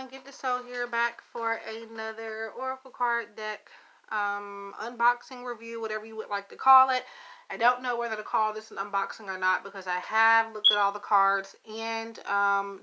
everyone, GiftedSoul here, back for another Oracle card deck unboxing review, whatever you would like to call it. I don't know whether to call this an unboxing or not because I have looked at all the cards and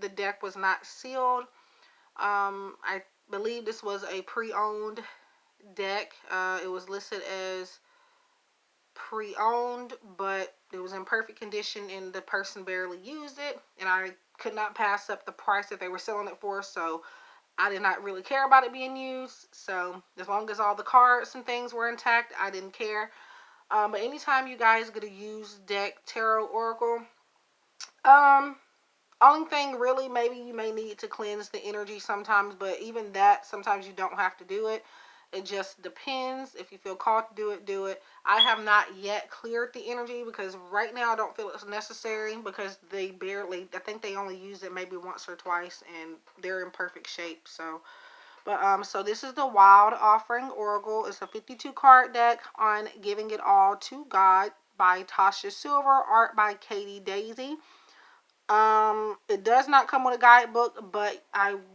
the deck was not sealed. I believe this was a pre-owned deck. It was listed as pre-owned, but it was in perfect condition and the person barely used it, and I could not pass up the price that they were selling it for, so I did not really care about it being used. So as long as all the cards and things were intact, I didn't care. But anytime you guys get a used deck, tarot, oracle, only thing really, maybe you may need to cleanse the energy sometimes, but even that, sometimes you don't have to do it. It just depends. If you feel called to do it, do it. I have not yet cleared the energy because right now I don't feel it's necessary because they barely, I think they only use it maybe once or twice and they're in perfect shape. So, but so this is the Wild Offering Oracle. It's a 52 card deck on Giving It All to God by Tosha Silver, art by Katie Daisy. It does not come with a guidebook, but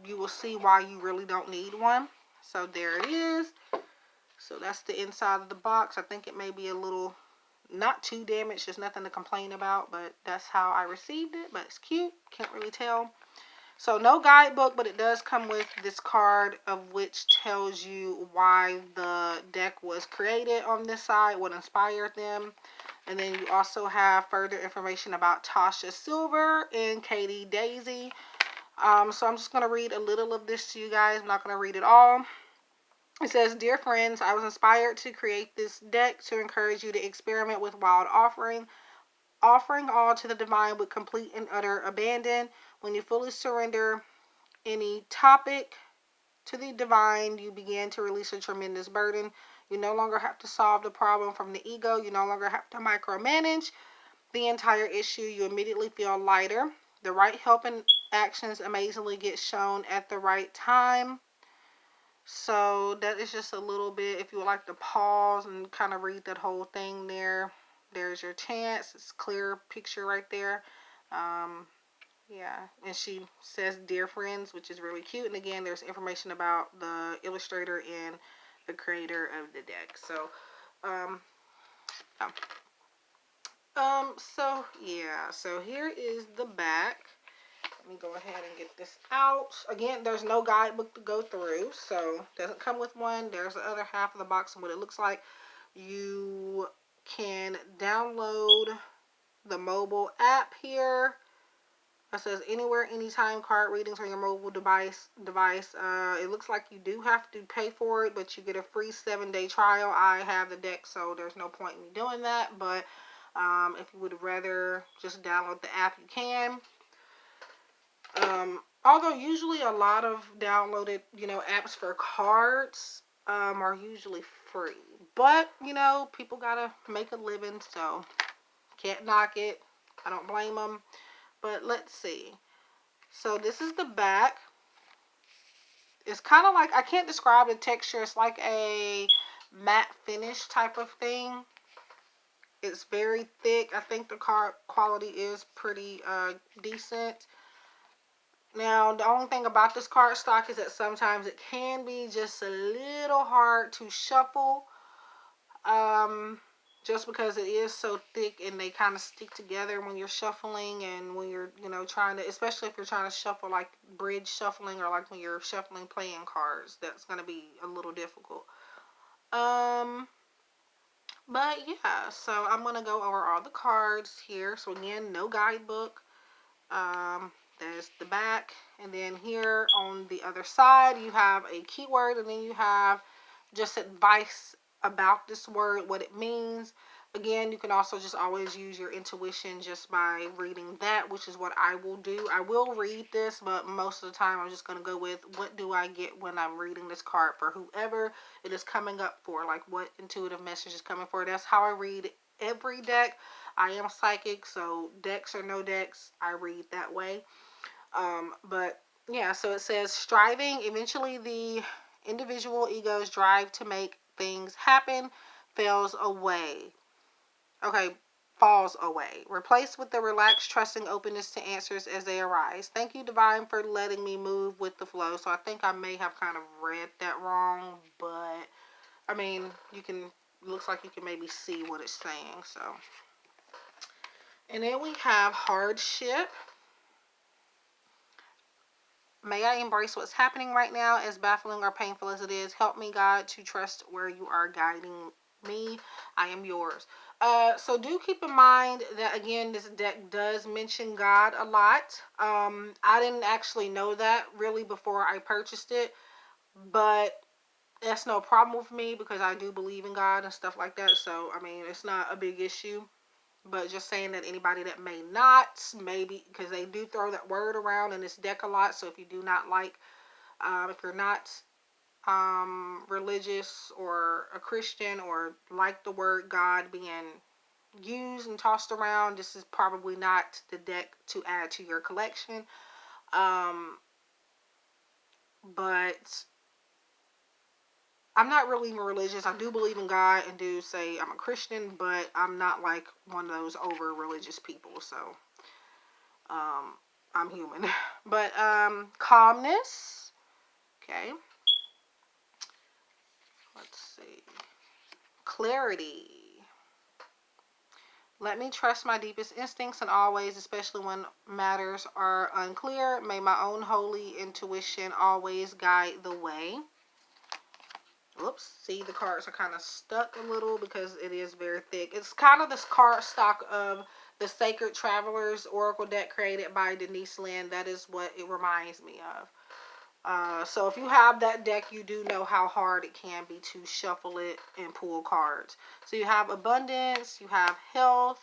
you will see why you really don't need one. So there it is. So that's the inside of the box. I think it may be a little, not too damaged, just nothing to complain about, but that's how I received it. But it's cute, can't really tell. So no guidebook, but it does come with this card of which tells you why the deck was created on this side, what inspired them. And then you also have further information about Tosha Silver and Katie Daisy. So I'm just going to read a little of this to you guys. I'm not going to read it all. It says, "Dear friends, I was inspired to create this deck to encourage you to experiment with wild offering all to the divine with complete and utter abandon. When you fully surrender any topic to the divine, you begin to release a tremendous burden. You no longer have to solve the problem from the ego. You no longer have to micromanage the entire issue. You immediately feel lighter. The right help and actions amazingly get shown at the right time." So that is just a little bit. If you would like to pause and kind of read that whole thing there, there's your chance. It's a clear picture right there. Yeah, and she says, "Dear friends," which is really cute. And again, there's information about the illustrator and the creator of the deck. So, so yeah, so here is the back. Let me go ahead and get this out. Again, there's no guidebook to go through, so it doesn't come with one. There's the other half of the box and what it looks like. You can download the mobile app here. It says anywhere, anytime card readings on your mobile device. It looks like you do have to pay for it, but you get a free 7-day trial. I have the deck, so there's no point in me doing that. But if you would rather just download the app, you can. Although usually a lot of downloaded, apps for cards are usually free. But, people gotta make a living, so can't knock it. I don't blame them. But let's see. So this is the back. It's kind of like, I can't describe the texture. It's like a matte finish type of thing. It's very thick. I think the card quality is pretty decent. Now, the only thing about this cardstock is that sometimes it can be just a little hard to shuffle. Just because it is so thick and they kind of stick together when you're shuffling and when you're, trying to, especially if you're trying to shuffle like bridge shuffling or like when you're shuffling playing cards, that's going to be a little difficult. But yeah, so I'm going to go over all the cards here. So again, no guidebook. There's the back, and then here on the other side you have a keyword, and then you have just advice about this word, what it means. Again, you can also just always use your intuition just by reading that, which is what I will do. I will read this, but most of the time I'm just going to go with what do I get when I'm reading this card for whoever it is coming up for, like what intuitive message is coming for. That's how I read every deck. I am psychic, so decks or no decks, I read that way. But yeah, so it says striving. Eventually, the individual ego's drive to make things happen fails away. Okay, falls away, replaced with the relaxed, trusting openness to answers as they arise. Thank you, Divine, for letting me move with the flow. So I think I may have kind of read that wrong, but I mean, looks like you can maybe see what it's saying. So, and then we have hardship. May I embrace what's happening right now, as baffling or painful as it is. Help me, God, to trust where you are guiding me. I am yours. So do keep in mind that, again, this deck does mention God a lot. I didn't actually know that really before I purchased it, but that's no problem with me because I do believe in God and stuff like that. So, I mean, it's not a big issue. But just saying that anybody that may not, maybe, because they do throw that word around in this deck a lot. So if you do not like, if you're not religious or a Christian or like the word God being used and tossed around, this is probably not the deck to add to your collection. But I'm not really religious. I do believe in God and do say I'm a Christian, but I'm not like one of those over religious people. So I'm human. But calmness. Okay. Let's see. Clarity. Let me trust my deepest instincts in all ways, especially when matters are unclear. May my own holy intuition always guide the way. Whoops. See, the cards are kind of stuck a little because it is very thick. It's kind of this card stock of the Sacred Travelers Oracle deck created by Denise Lynn. That is what it reminds me of. So if you have that deck, you do know how hard it can be to shuffle it and pull cards. So you have abundance, you have health.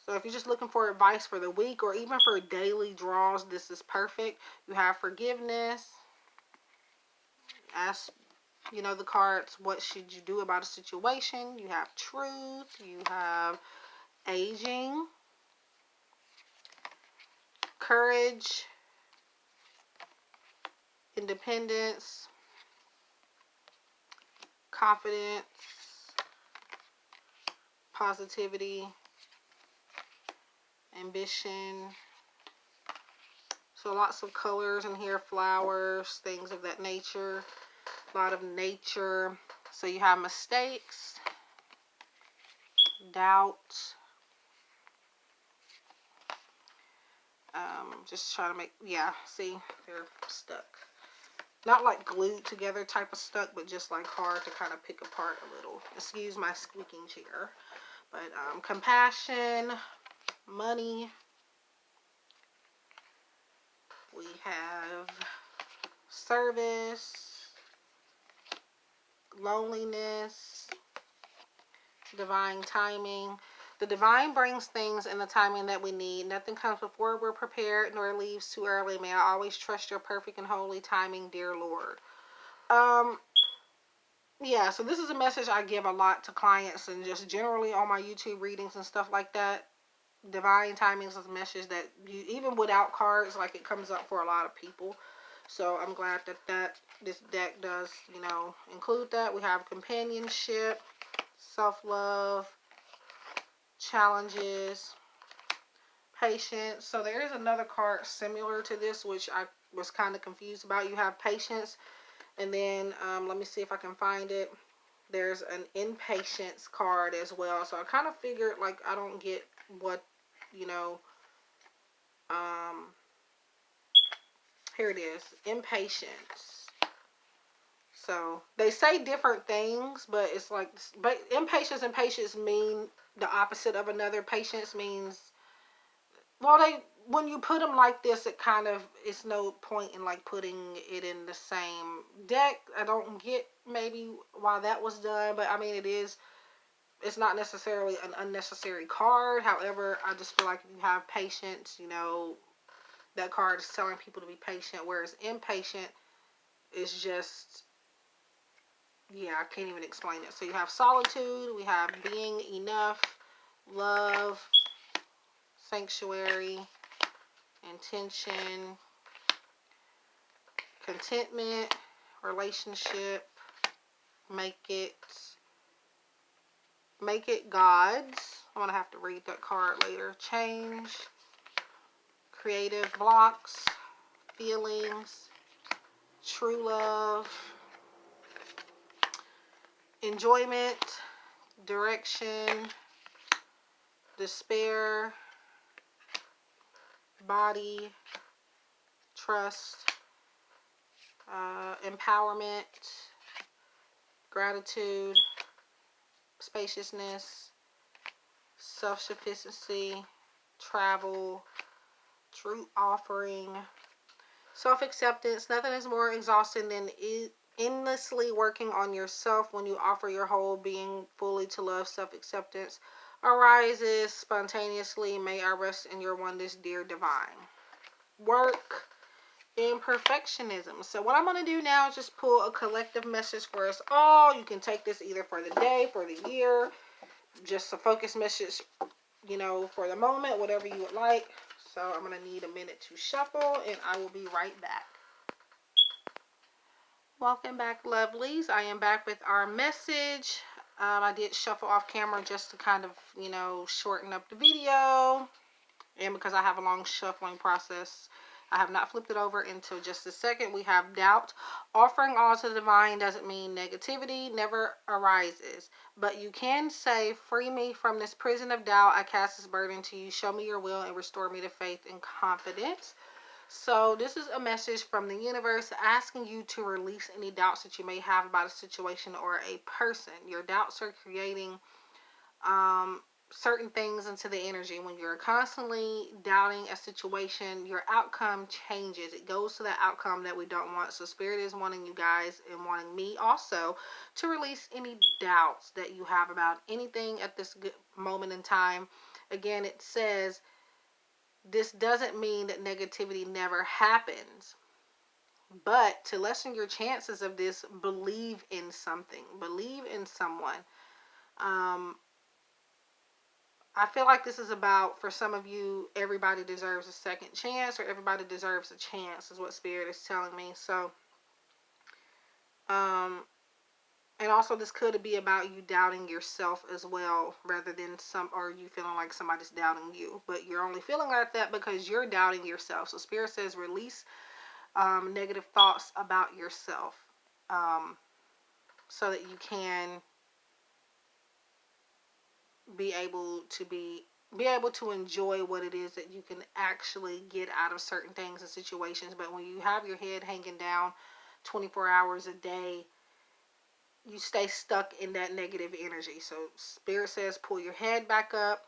So if you're just looking for advice for the week or even for daily draws, this is perfect. You have forgiveness. Ask, the cards, what should you do about a situation? You have truth. You have aging. Courage. Independence. Confidence. Positivity. Ambition. So lots of colors in here, flowers, things of that nature. A lot of nature. So you have mistakes, doubt. Just trying to make, see, they're stuck. Not like glued together type of stuck, but just like hard to kind of pick apart a little. Excuse my squeaking chair. But compassion, money. We have service, loneliness, divine timing. The divine brings things in the timing that we need. Nothing comes before we're prepared, nor leaves too early. May I always trust your perfect and holy timing, dear Lord. Yeah, so this is a message I give a lot to clients and just generally on my YouTube readings and stuff like that. Divine timing is a message that you, even without cards, like it comes up for a lot of people. So I'm glad that this deck does, include that. We have companionship, self-love, challenges, patience. So there is another card similar to this, which I was kind of confused about. You have patience, and then let me see if I can find it. There's an impatience card as well. So I kind of figured, like, I don't get what, here it is, impatience. So they say different things, but it's like, but impatience and patience mean the opposite of another. Patience means, well, when you put them like this, it kind of, it's no point in like putting it in the same deck. I don't get maybe why that was done, but I mean, it's not necessarily an unnecessary card. However, I just feel like if you have patience, that card is telling people to be patient, whereas impatient is just, I can't even explain it. So you have solitude, we have being enough, love, sanctuary, intention, contentment, relationship, make it God's, I'm going to have to read that card later. Change, creative blocks, feelings, true love, enjoyment, direction, despair, body, trust, empowerment, gratitude, spaciousness, self-sufficiency, travel, truth offering, self-acceptance. Nothing is more exhausting than endlessly working on yourself. When you offer your whole being fully to love, self-acceptance arises spontaneously. May I rest in your oneness, dear divine. Work, imperfectionism. So what I'm going to do now is just pull a collective message for us all. You can take this either for the day, for the year, just a focus message, you know, for the moment, whatever you would like. So I'm going to need a minute to shuffle, and I will be right back. Welcome back, lovelies. I am back with our message. I did shuffle off camera just to kind of, you know, shorten up the video. And because I have a long shuffling process, I have not flipped it over until just a second. We have doubt. Offering all to the divine doesn't mean negativity never arises. But you can say, free me from this prison of doubt. I cast this burden to you. Show me your will and restore me to faith and confidence. So this is a message from the universe asking you to release any doubts that you may have about a situation or a person. Your doubts are creating certain things into the energy. When you're constantly doubting a situation, your outcome changes. It goes to the outcome that we don't want. So Spirit is wanting you guys and wanting me also to release any doubts that you have about anything at this moment in time. Again, it says this doesn't mean that negativity never happens. But to lessen your chances of this, believe in something. Believe in someone. I feel like this is about, for some of you, everybody deserves a second chance, or everybody deserves a chance, is what Spirit is telling me. So, and also this could be about you doubting yourself as well, rather than or you feeling like somebody's doubting you. But you're only feeling like that because you're doubting yourself. So Spirit says release negative thoughts about yourself, so that you can be able to enjoy what it is that you can actually get out of certain things and situations. But when you have your head hanging down 24 hours a day, you stay stuck in that negative energy. So Spirit says pull your head back up,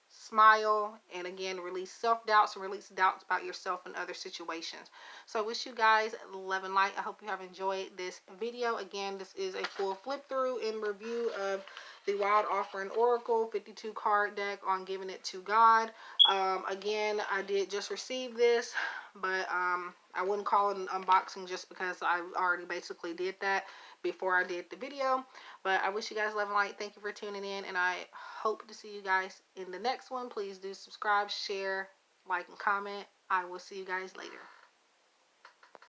smile, and again release self-doubts and release doubts about yourself and other situations. So I wish you guys love and light. I hope you have enjoyed this video. Again, this is a full flip through and review of the Wild Offering Oracle 52 card deck on Giving It to God. Again, I did just receive this, but I wouldn't call it an unboxing just because I already basically did that before I did the video. But I wish you guys love and light. Thank you for tuning in, and I hope to see you guys in the next one. Please do subscribe, share, like, and comment. I will see you guys later.